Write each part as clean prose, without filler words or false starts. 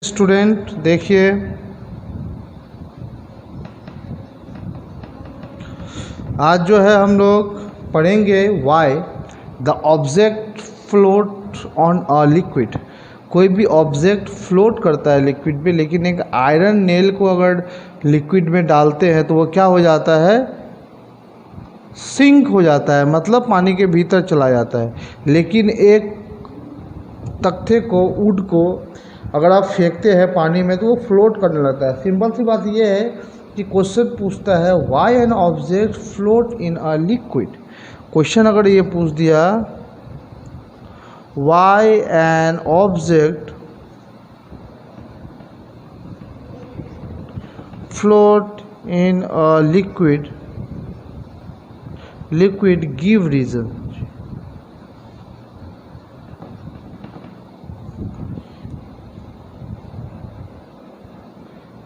Student देखिए, आज जो है हम लोग पढ़ेंगे why the object float on a liquid. कोई भी ऑब्जेक्ट फ्लोट करता है लिक्विड में, लेकिन एक आयरन नेल को अगर लिक्विड में डालते हैं तो वो क्या हो जाता है, सिंक हो जाता है, मतलब पानी के भीतर चला जाता है। लेकिन एक तख्ते को, वुड को अगर आप फेंकते हैं पानी में तो वो फ्लोट करने लगता है। सिंपल सी बात ये है कि क्वेश्चन पूछता है why an object float in a liquid. Question अगर ये पूछ दिया why an object float in a liquid, give reason.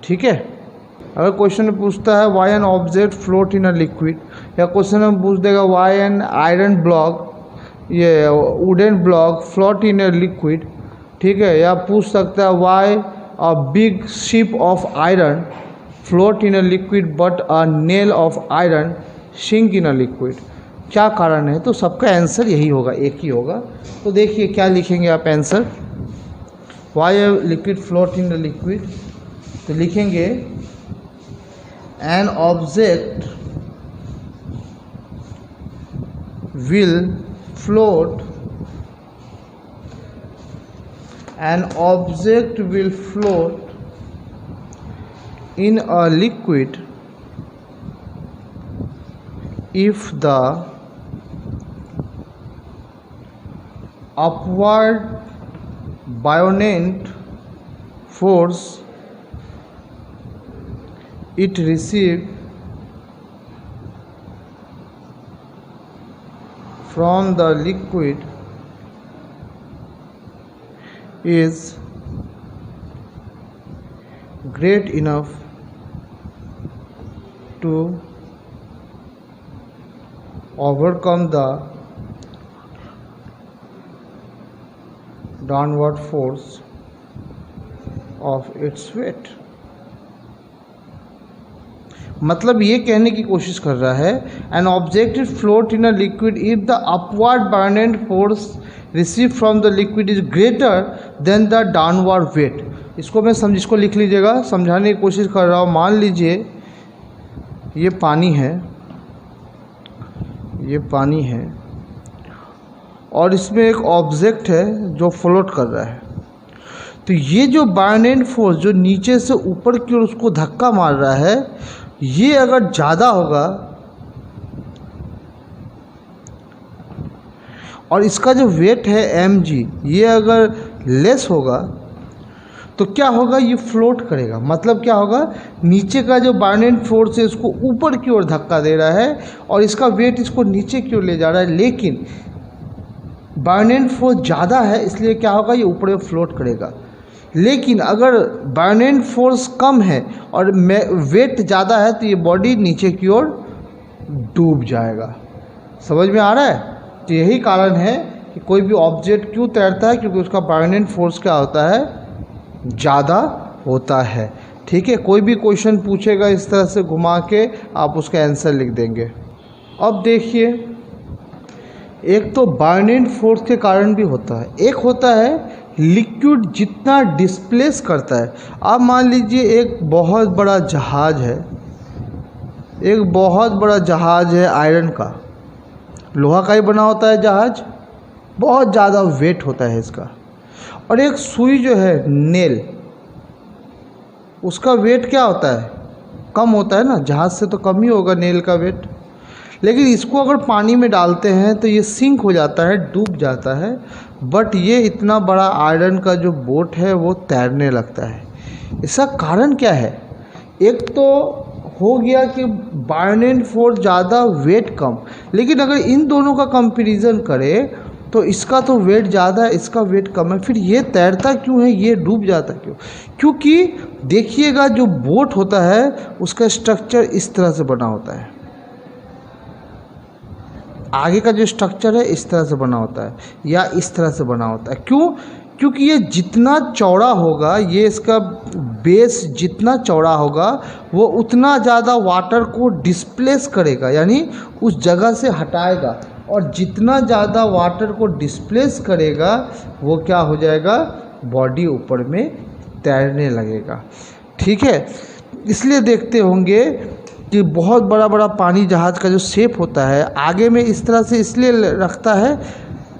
ठीक है, अगर क्वेश्चन में पूछता है why an object float in a liquid, या क्वेश्चन में पूछ देगा वाई एन आयरन ब्लॉक, ये wooden block float in a liquid, ठीक है, या पूछ सकता है why a big ship of iron float in a liquid but a nail of iron sink in a liquid. क्या कारण है? तो सबका आंसर यही होगा, एक ही होगा। तो देखिए क्या लिखेंगे आप answer, why a liquid float in a liquid, तो लिखेंगे an object will float, an object will float in a liquid if the upward buoyant force it receives from the liquid is great enough to overcome the downward force of its weight। मतलब ये कहने की कोशिश कर रहा है an object is float in a liquid if the upward buoyant force receive from the liquid is greater than the downward weight. इसको इसको लिख लीजिएगा, समझाने की कोशिश कर रहा हूँ। मान लीजिए ये पानी है, ये पानी है और इसमें एक ऑब्जेक्ट है जो फ्लोट कर रहा है। तो ये जो बायोनेंट फोर्स जो नीचे से ऊपर की ओर उसको धक्का मार रहा है, ये अगर ज़्यादा होगा और इसका जो वेट है mg, ये अगर लेस होगा तो क्या होगा, ये फ्लोट करेगा। मतलब क्या होगा, नीचे का जो बायोनेंट फोर्स है इसको ऊपर की ओर धक्का दे रहा है और इसका वेट इसको नीचे की ओर ले जा रहा है, लेकिन बायोनेंट फोर्स ज़्यादा है, इसलिए क्या होगा, ये ऊपर फ्लोट करेगा। लेकिन अगर बायोनेंट फोर्स कम है और वेट ज़्यादा है तो ये बॉडी नीचे की ओर डूब जाएगा। समझ में आ रहा है? तो यही कारण है कि कोई भी ऑब्जेक्ट क्यों तैरता है, क्योंकि उसका बायोनेंट फोर्स क्या होता है, ज़्यादा होता है। ठीक है, कोई भी क्वेश्चन पूछेगा इस तरह से घुमा के आप उसका आंसर लिख देंगे। अब देखिए, एक तो बायोनेंट फोर्स के कारण भी होता है, एक होता है लिक्विड जितना डिस्प्लेस करता है। आप मान लीजिए एक बहुत बड़ा जहाज है, एक बहुत बड़ा जहाज है आयरन का, लोहा का ही बना होता है जहाज, बहुत ज़्यादा वेट होता है इसका। और एक सुई जो है नेल, उसका वेट क्या होता है, कम होता है ना, जहाज से तो कम ही होगा नेल का वेट। लेकिन इसको अगर पानी में डालते हैं तो ये सिंक हो जाता है, डूब जाता है। बट ये इतना बड़ा आयरन का जो बोट है वो तैरने लगता है। इसका कारण क्या है? एक तो हो गया कि बायोनेंट फोर्स ज़्यादा, वेट कम। लेकिन अगर इन दोनों का कंपैरिजन करें तो इसका तो वेट ज़्यादा है, इसका वेट कम है, फिर ये तैरता क्यों है, ये डूब जाता क्यों? क्योंकि देखिएगा जो बोट होता है उसका स्ट्रक्चर इस तरह से बना होता है, आगे का जो स्ट्रक्चर है इस तरह से बना होता है या इस तरह से बना होता है। क्यों? क्योंकि ये जितना चौड़ा होगा, ये इसका बेस जितना चौड़ा होगा वो उतना ज़्यादा वाटर को डिस्प्लेस करेगा, यानी उस जगह से हटाएगा। और जितना ज़्यादा वाटर को डिस्प्लेस करेगा वो क्या हो जाएगा, बॉडी ऊपर में तैरने लगेगा। ठीक है, इसलिए देखते होंगे कि बहुत बड़ा बड़ा पानी जहाज़ का जो शेप होता है आगे में इस तरह से इसलिए रखता है,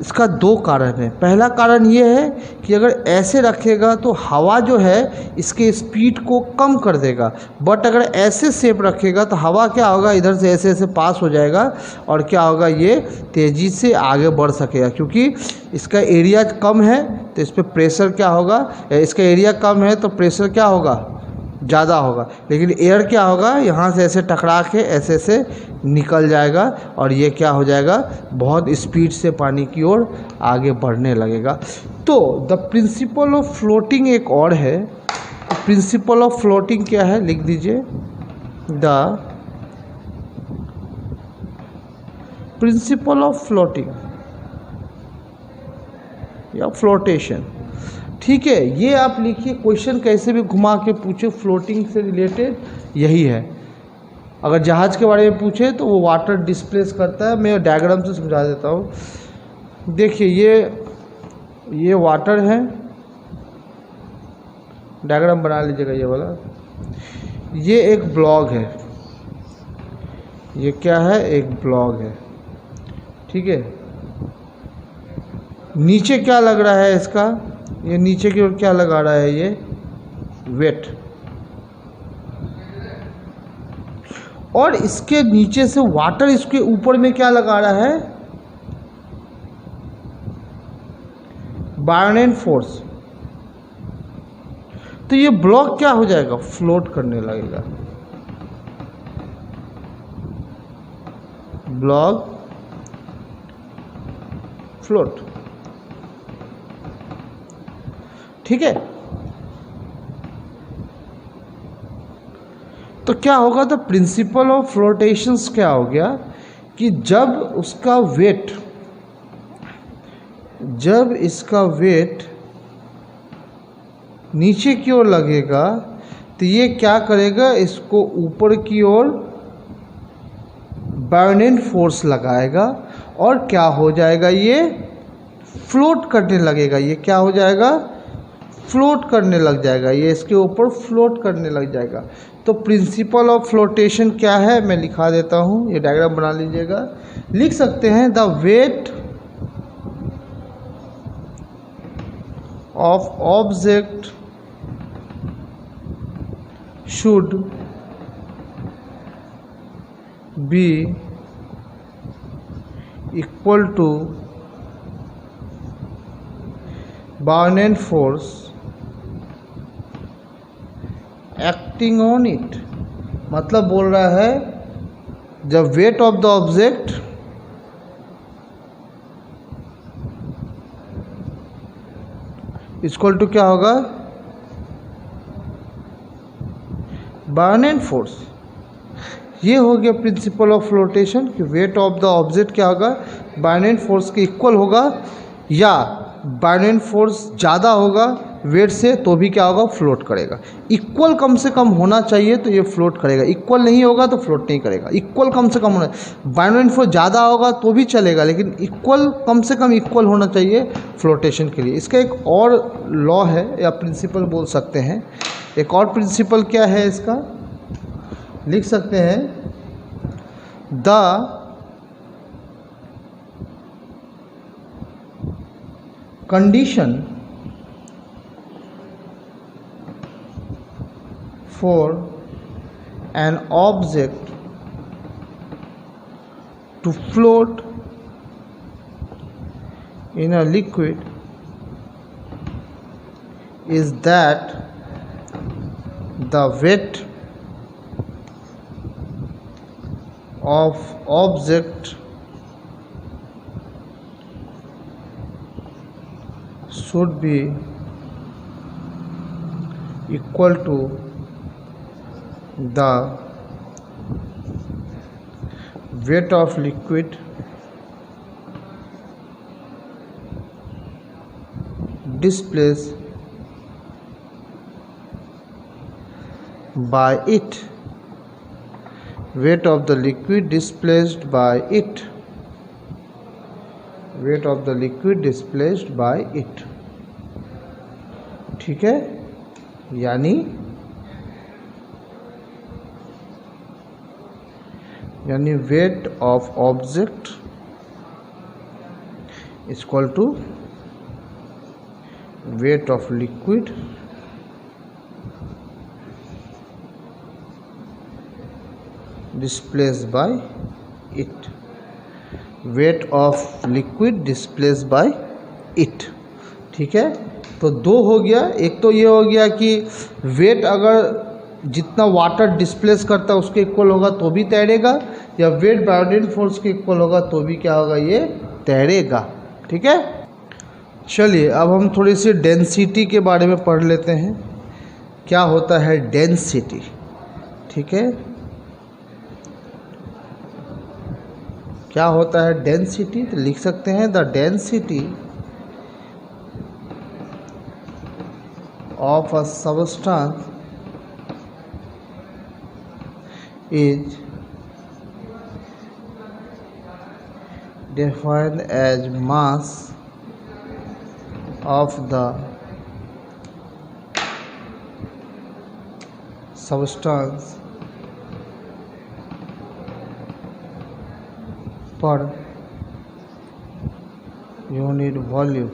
इसका दो कारण है। पहला कारण ये है कि अगर ऐसे रखेगा तो हवा जो है इसके स्पीड को कम कर देगा, बट अगर ऐसे शेप रखेगा तो हवा क्या होगा, इधर से ऐसे ऐसे पास हो जाएगा और क्या होगा, ये तेज़ी से आगे बढ़ सकेगा। क्योंकि इसका एरिया कम है तो इस पर प्रेशर क्या होगा, इसका एरिया कम है तो प्रेशर क्या होगा, ज़्यादा होगा। लेकिन एयर क्या होगा, यहाँ से ऐसे टकरा के ऐसे ऐसे निकल जाएगा और ये क्या हो जाएगा, बहुत स्पीड से पानी की ओर आगे बढ़ने लगेगा। तो द प्रिंसिपल ऑफ फ्लोटिंग एक और है। प्रिंसिपल ऑफ फ्लोटिंग क्या है, लिख दीजिए, द प्रिंसिपल ऑफ फ्लोटिंग या फ्लोटेशन। ठीक है, ये आप लिखिए, क्वेश्चन कैसे भी घुमा के पूछे फ्लोटिंग से रिलेटेड यही है। अगर जहाज़ के बारे में पूछे तो वो वाटर डिस्प्लेस करता है। मैं डायग्राम से समझा देता हूँ। देखिए ये वाटर है, डायग्राम बना लीजिएगा ये वाला। ये एक ब्लॉक है, ये क्या है, एक ब्लॉक है। ठीक है, नीचे क्या लग रहा है इसका, ये नीचे की ओर क्या लगा रहा है, ये वेट। और इसके नीचे से वाटर इसके ऊपर में क्या लगा रहा है, बायोनेट फोर्स। तो ये ब्लॉक क्या हो जाएगा, फ्लोट करने लगेगा। Block float. ठीक है, तो क्या होगा, तो प्रिंसिपल ऑफ फ्लोटेशंस क्या हो गया कि जब इसका वेट नीचे की ओर लगेगा तो ये क्या करेगा, इसको ऊपर की ओर बायोनेट फोर्स लगाएगा और क्या हो जाएगा, ये फ्लोट करने लगेगा। ये क्या हो जाएगा, फ्लोट करने लग जाएगा, ये इसके ऊपर फ्लोट करने लग जाएगा। तो प्रिंसिपल ऑफ फ्लोटेशन क्या है, मैं लिखा देता हूँ, ये डायग्राम बना लीजिएगा। लिख सकते हैं, the weight of object should be equal to buoyant force acting on it. मतलब बोल रहा है, जब weight of the object equal to क्या होगा, बायोनेट फोर्स। ये हो गया प्रिंसिपल ऑफ फ्लोटेशन कि वेट ऑफ द ऑब्जेक्ट क्या होगा, बायोनेट फोर्स के इक्वल होगा, या बायोनेट फोर्स ज़्यादा होगा वेट से तो भी क्या होगा, फ्लोट करेगा। इक्वल कम से कम होना चाहिए तो ये फ्लोट करेगा, इक्वल नहीं होगा तो फ्लोट नहीं करेगा। इक्वल कम से कम होना, बायोनेट फोर्स ज़्यादा होगा तो भी चलेगा, लेकिन इक्वल कम से कम इक्वल होना चाहिए फ्लोटेशन के लिए। इसका एक और लॉ है या प्रिंसिपल बोल सकते हैं। एक और प्रिंसिपल क्या है इसका, लिख सकते हैं, the condition for an object to float in a liquid is that the weight of object should be equal to the weight of liquid displaced by it, weight of the liquid displaced by it, weight of the liquid displaced by it। ठीक है, यानी weight of object is equal to weight of liquid displaced by it, weight of liquid displaced by it। ठीक है, तो दो हो गया। एक तो ये हो गया कि वेट अगर जितना वाटर डिस्प्लेस करता है उसके इक्वल होगा तो भी तैरेगा, या वेट बायोडेंट फोर्स के इक्वल होगा तो भी क्या होगा, ये तैरेगा। ठीक है, चलिए अब हम थोड़ी सी डेंसिटी के बारे में पढ़ लेते हैं। क्या होता है डेंसिटी? ठीक है, क्या होता है डेंसिटी? तो लिख सकते हैं the density of a substance is defined as mass of the substance per unit volume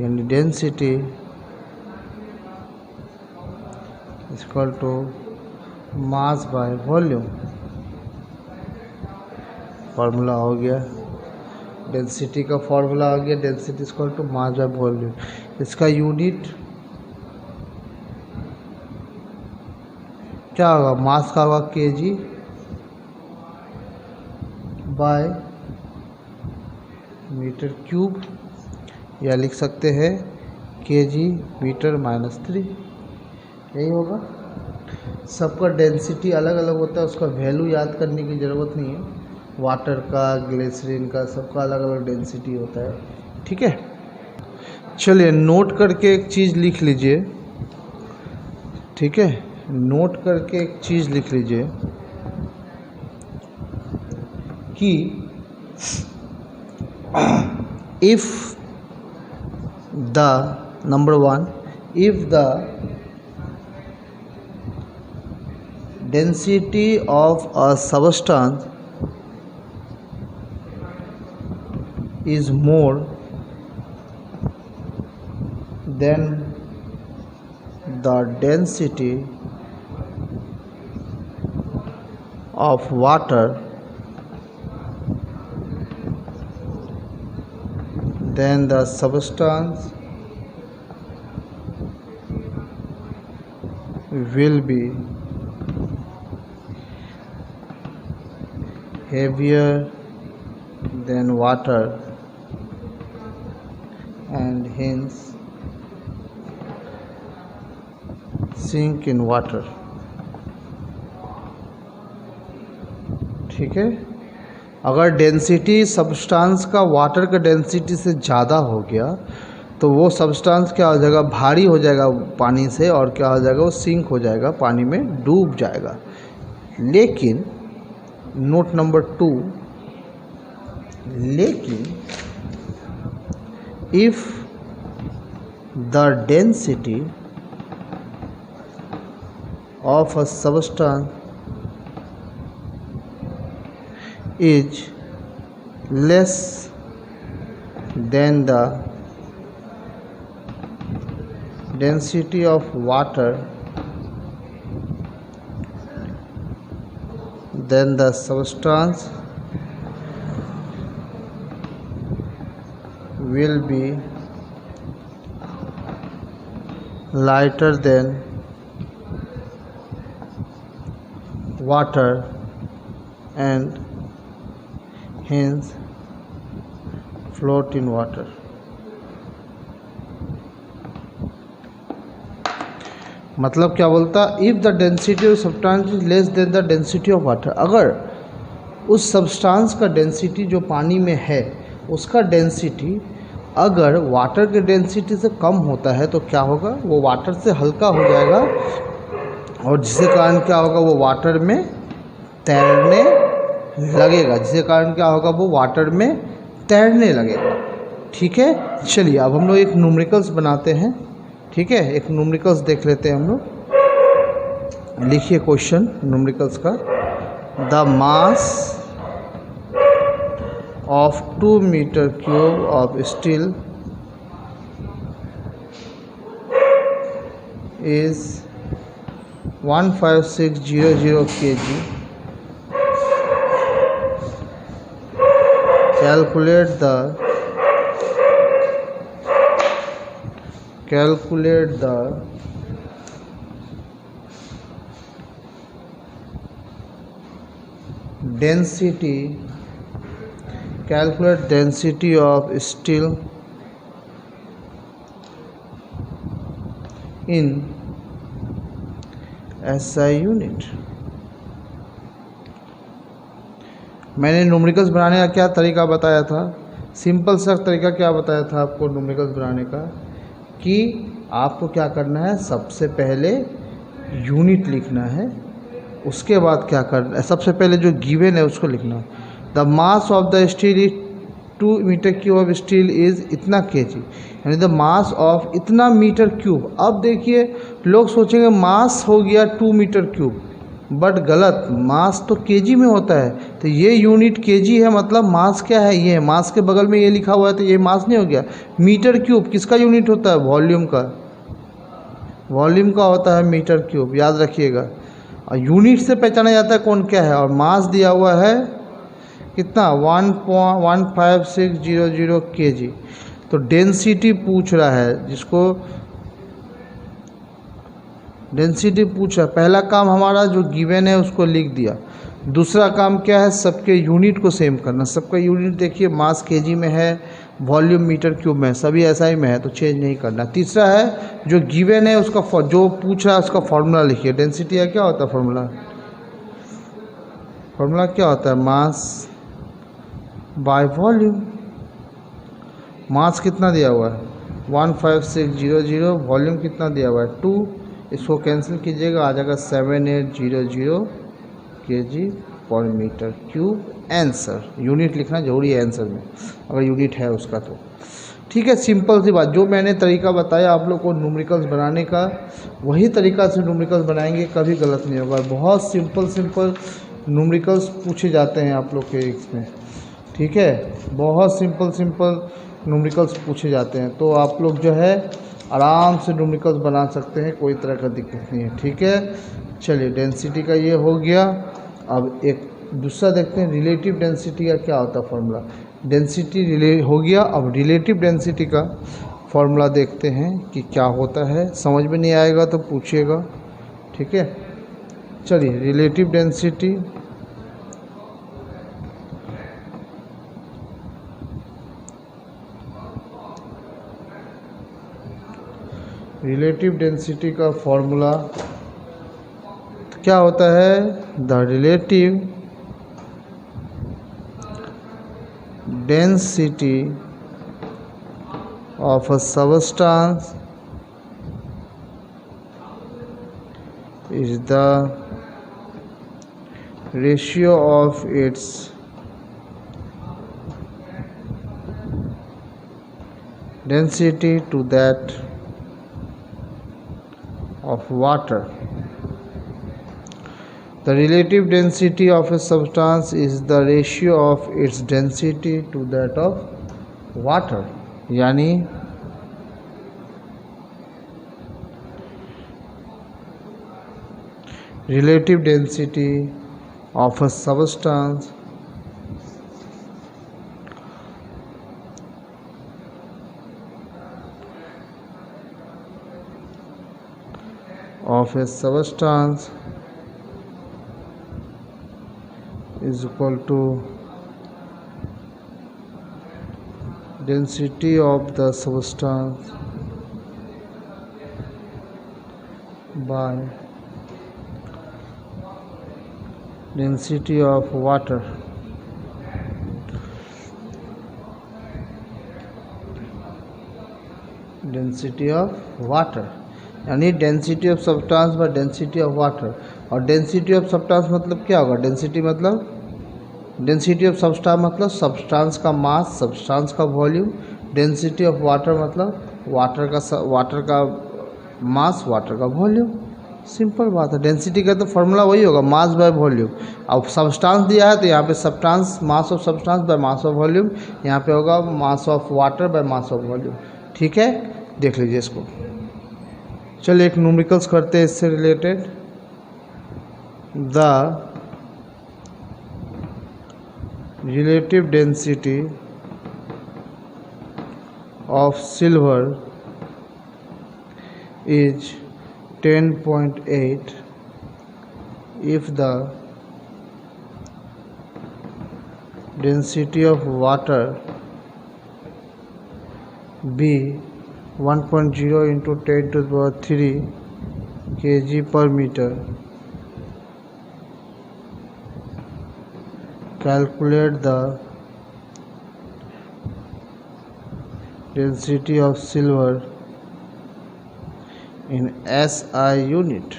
यानी density is equal to mass by volume। Formula हो गया, डेंसिटी का फार्मूला आ गया, density is equal to mass by volume. इसका unit क्या होगा, मास का होगा केजी बाय मीटर क्यूब, या लिख सकते हैं केजी मीटर -3, यही होगा। सबका डेंसिटी अलग अलग होता है, उसका वैल्यू याद करने की ज़रूरत नहीं है। वाटर का, ग्लिसरीन का, सबका अलग अलग डेंसिटी होता है। ठीक है, चलिए नोट करके एक चीज़ लिख लीजिए। ठीक है, नोट करके एक चीज़ लिख लीजिए कि if the number 1 if the density of a substance is more than the density of water, then the substance will be heavier than water and hence sink in water। ठीक है, अगर डेंसिटी सब्सटेंस का water का density से ज़्यादा हो गया तो वो सब्सटेंस क्या हो जाएगा, भारी हो जाएगा पानी से, और क्या हो जाएगा, वो सिंक हो जाएगा, पानी में डूब जाएगा। लेकिन नोट नंबर 2, लेकिन if the density of a substance is less than the density of water, then the substance will be lighter than water and hence float in water। मतलब क्या बोलता, if the density of substance is less than the density of water, अगर उस substance का density जो पानी में है उसका डेंसिटी अगर वाटर के डेंसिटी से कम होता है तो क्या होगा, वो वाटर से हल्का हो जाएगा और जिसके कारण क्या होगा, वो वाटर में तैरने लगेगा, जिसके कारण क्या होगा, वो वाटर में तैरने लगेगा। ठीक है, चलिए अब हम लोग एक न्यूमेरिकल्स बनाते हैं। ठीक है, एक न्यूमेरिकल्स देख लेते हैं हम लोग। लिखिए क्वेश्चन न्यूमेरिकल्स का। The mass of 2 meter cube of steel is 15600 kg. Calculate the density. Calculate density of steel in SI unit। मैंने न्यूमेरिकल्स बनाने का क्या तरीका बताया था, सिंपल सा तरीका क्या बताया था आपको न्यूमेरिकल्स बनाने का, कि आपको क्या करना है, सबसे पहले यूनिट लिखना है, उसके बाद क्या करना है, सबसे पहले जो गिवन है उसको लिखना है। The mass of the steel is 2 metre cube of steel is इतना केजी, यानी द मास ऑफ इतना मीटर क्यूब। अब देखिए लोग सोचेंगे मास हो गया 2 मीटर क्यूब, बट गलत, मास तो केजी में होता है। तो ये यूनिट केजी है, मतलब मास क्या है, ये मास के बगल में ये लिखा हुआ है तो ये मास नहीं हो गया। मीटर क्यूब किसका यूनिट होता है, वॉल्यूम का, वॉल्यूम का होता है मीटर क्यूब, याद रखिएगा। और यूनिट से पहचाना जाता है कौन क्या है, और मास दिया हुआ है कितना, 1.15600 kg। तो डेंसिटी पूछ रहा है, जिसको डेंसिटी पूछ रहा है, पहला काम हमारा जो गिवन है उसको लिख दिया। दूसरा काम क्या है, सबके यूनिट को सेम करना। सबका यूनिट देखिए, मास केजी में है, वॉल्यूम मीटर क्यूब में है, सभी एसआई में है, तो चेंज नहीं करना। तीसरा है जो गिवन है उसका जो पूछ रहा है उसका फॉर्मूला लिखिए। डेंसिटी का क्या होता है फॉर्मूला, फॉर्मूला क्या होता है, मास बाय वॉल्यूम। मास कितना दिया हुआ है 15600, वॉल्यूम कितना दिया हुआ है 2, इसको कैंसिल कीजिएगा, आ जाएगा 7800 kg पर मीटर क्यूब। आंसर, यूनिट लिखना जरूरी है आंसर में, अगर यूनिट है उसका तो। ठीक है, सिंपल सी बात, जो मैंने तरीका बताया आप लोग को न्यूमेरिकल्स बनाने का, वही तरीका से न्यूमेरिकल्स बनाएंगे, कभी गलत नहीं होगा। बहुत सिंपल न्यूमेरिकल्स पूछे जाते हैं आप लोग के इसमें। ठीक है, बहुत सिंपल न्यूमेरिकल्स पूछे जाते हैं, तो आप लोग जो है आराम से न्यूमेरिकल्स बना सकते हैं, कोई तरह का दिक्कत नहीं है। ठीक है, चलिए डेंसिटी का ये हो गया। अब एक दूसरा देखते हैं, रिलेटिव डेंसिटी का क्या होता है फॉर्मूला। डेंसिटी हो गया, अब रिलेटिव डेंसिटी का फॉर्मूला देखते हैं कि क्या होता है। समझ में नहीं आएगा तो पूछिएगा। ठीक है, चलिए रिलेटिव डेंसिटी, रिलेटिव डेंसिटी का फॉर्मूला क्या होता है, the relative density of a substance is the ratio of its density to that of water। The relative density of a substance is the ratio of its density to that of water। यानी relative density of a substance is equal to density of the substance by density of water। Density of water, यानी density of substance by density of water. और density of substance मतलब क्या होगा? Density मतलब density of substance मतलब substance का mass, substance का volume. Density of water मतलब वाटर का मास, वाटर का वॉल्यूम। सिंपल बात है। डेंसिटी का तो फॉर्मूला वही होगा, मास बाय वॉल्यूम। अब सब्सटेंस दिया है तो यहाँ पे substance, mass of substance by mass of volume, यहाँ पे होगा mass of water bye mass of volume. ठीक है, देख लीजिए इसको। चलिए एक न्यूमेरिकल्स करते हैं इससे related. The relative density of silver is 10.8 if the density of water be 1.0 into 10 to the power 3 kg per meter. Calculate the density of silver in SI unit.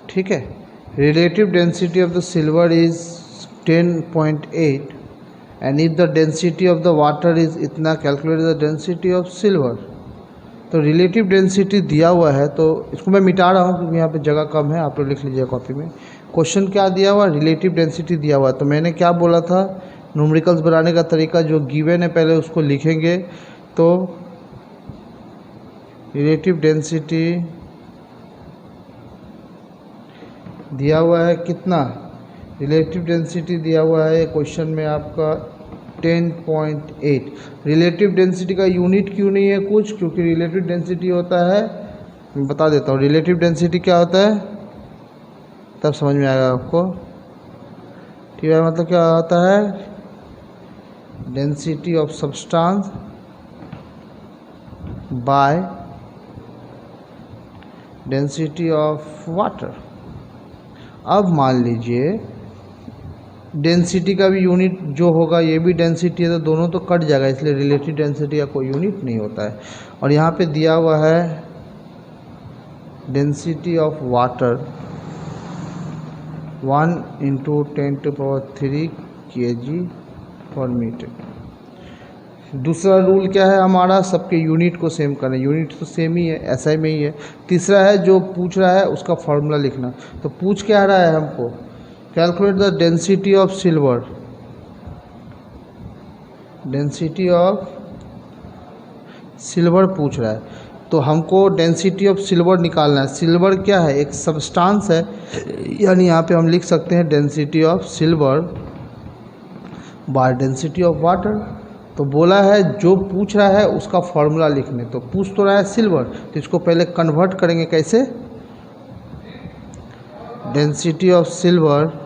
ठीक है, relative density of the silver is 10.8 and if the density of the water is इतना, calculate the density of silver। तो relative density दिया हुआ है, तो इसको मैं मिटा रहा हूँ क्योंकि यहाँ पे जगह कम है, आप लोग लिख लीजिए कॉपी में। क्वेश्चन क्या दिया हुआ? रिलेटिव डेंसिटी दिया हुआ है। तो मैंने क्या बोला था, न्यूमेरिकल्स बनाने का तरीका जो गिवन है पहले उसको लिखेंगे। तो रिलेटिव डेंसिटी दिया हुआ है कितना? रिलेटिव डेंसिटी दिया हुआ है क्वेश्चन में आपका 10.8। रिलेटिव डेंसिटी का यूनिट क्यों नहीं है कुछ? क्योंकि रिलेटिव डेंसिटी होता है, मैं बता देता हूँ रिलेटिव डेंसिटी क्या होता है, तब समझ में आएगा आपको। ठीक है, मतलब क्या होता है? Density of substance by density of water. अब मान लीजिए डेंसिटी का भी यूनिट जो होगा, ये भी डेंसिटी है, तो दोनों तो कट जाएगा, इसलिए रिलेटिव डेंसिटी का कोई यूनिट नहीं होता है। और यहाँ पे दिया हुआ है डेंसिटी ऑफ वाटर 1 × 10⁻³ kg पर मीटर। दूसरा रूल क्या है हमारा? सबके यूनिट को सेम करना। यूनिट तो सेम ही है, एसआई में ही है। तीसरा है जो पूछ रहा है उसका फॉर्मूला लिखना। तो पूछ क्या रहा है हमको? Calculate the density of silver. Density of silver पूछ रहा है, तो हमको डेंसिटी ऑफ सिल्वर निकालना है। सिल्वर क्या है? एक सब्सटेंस है, यानी यहाँ पे हम लिख सकते हैं density of silver bye density of water. तो बोला है जो पूछ रहा है उसका फॉर्मूला लिखने। तो पूछ तो रहा है सिल्वर, तो इसको पहले कन्वर्ट करेंगे कैसे? Density of silver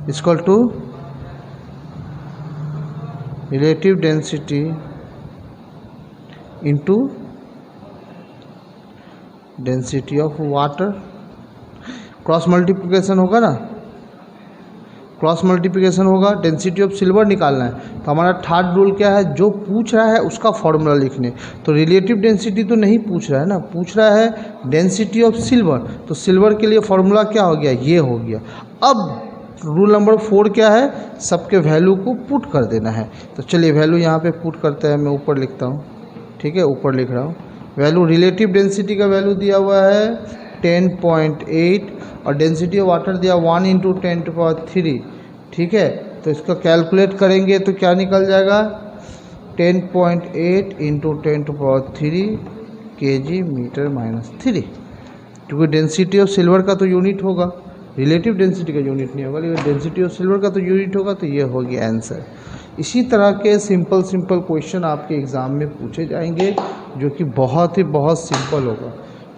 equal to relative density into density of water. Cross multiplication होगा ना, क्रॉस मल्टीप्लिकेशन होगा। डेंसिटी ऑफ सिल्वर निकालना है, तो हमारा थर्ड रूल क्या है? जो पूछ रहा है उसका फॉर्मूला लिखने। तो रिलेटिव डेंसिटी तो नहीं पूछ रहा है ना, पूछ रहा है डेंसिटी ऑफ सिल्वर। तो सिल्वर के लिए फॉर्मूला क्या हो गया? ये हो गया। अब रूल नंबर 4 क्या है? सबके वैल्यू को पुट कर देना है। तो चलिए वैल्यू यहाँ पे पुट करते हैं, मैं ऊपर लिखता हूँ। ठीक है, ऊपर लिख रहा हूँ वैल्यू। रिलेटिव डेंसिटी का वैल्यू दिया हुआ है 10.8 और डेंसिटी ऑफ वाटर दिया 1 × 10⁻³ ठीक है, तो इसका कैलकुलेट करेंगे तो क्या निकल जाएगा? 10.8 × 10⁻³ kg m-3, क्योंकि डेंसिटी ऑफ सिल्वर का तो यूनिट होगा, रिलेटिव डेंसिटी का यूनिट नहीं होगा, लेकिन डेंसिटी ऑफ सिल्वर का तो यूनिट होगा। तो ये हो गया आंसर। इसी तरह के सिंपल क्वेश्चन आपके एग्ज़ाम में पूछे जाएंगे जो कि बहुत सिंपल होगा।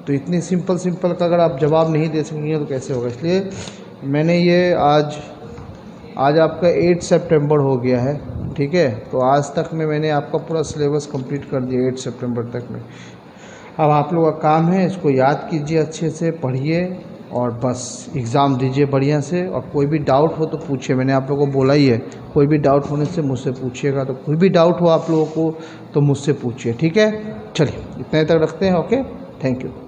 तो इतनी सिंपल का अगर आप जवाब नहीं दे सकेंगे तो कैसे होगा? इसलिए मैंने ये आज आपका 8 सितंबर हो गया है। ठीक है, तो आज तक में मैंने आपका पूरा सिलेबस कंप्लीट कर दिया 8 सितंबर तक में। अब आप लोगों का काम है इसको याद कीजिए, अच्छे से पढ़िए, और बस एग्ज़ाम दीजिए बढ़िया से। और कोई भी डाउट हो तो पूछिए, मैंने आप लोगों को बोला ही है, कोई भी डाउट होने से मुझसे पूछिएगा। तो कोई भी डाउट हो आप लोगों को तो मुझसे पूछिए, ठीक है। चलिए इतने तक रखते हैं। Okay, thank you.